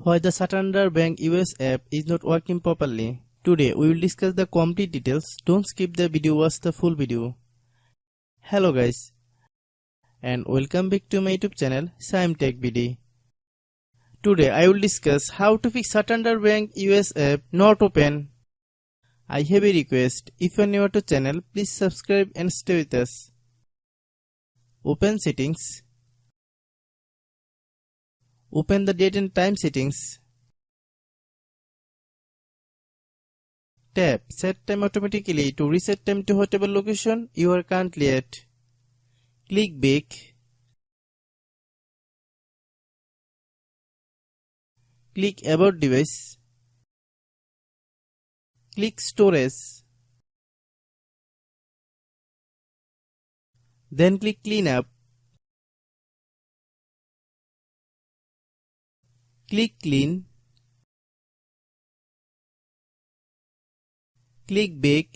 Why the Santander Bank US app is not working properly. Today we will discuss the complete details. Don't skip the video, watch the full video. Hello guys and welcome back to my YouTube channel Shaem Tech BD. Today I will discuss how to fix Santander Bank US app not open. I have a request. If you are new to channel, please subscribe and stay with us. Open settings. Open the date and time settings. Tap Set Time automatically to reset time to whatever location you are currently at. Click Back. Click About Device. Click Storage. Then click Cleanup. Click Clean. Click Back.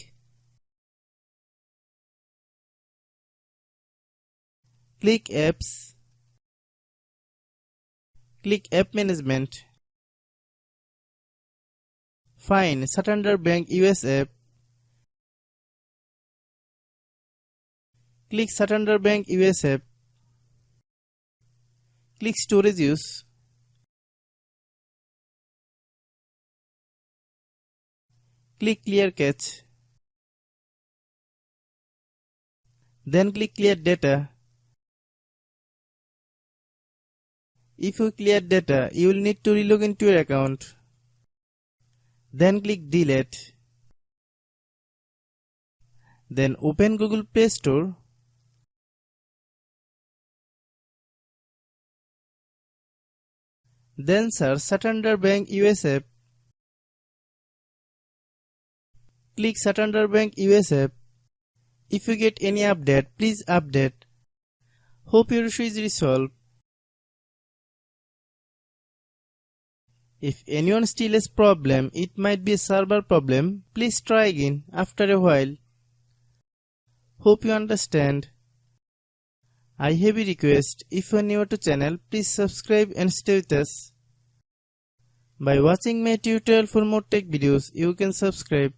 Click Apps. Click App Management. Find Santander Bank US app. Click Santander Bank US app. Click Storage Use. Click Clear Cache. Then click Clear Data. If you clear data, you will need to relog into your account. Then click Delete. Then open Google Play Store. Then search Santander Bank US app. Click Santander Bank US app. If you get any update, please update. Hope your issue is resolved. If anyone still has problem, it might be a server problem. Please try again after a while. Hope you understand. I have a request. If you are new to channel, please subscribe and stay with us. By watching my tutorial for more tech videos, you can subscribe.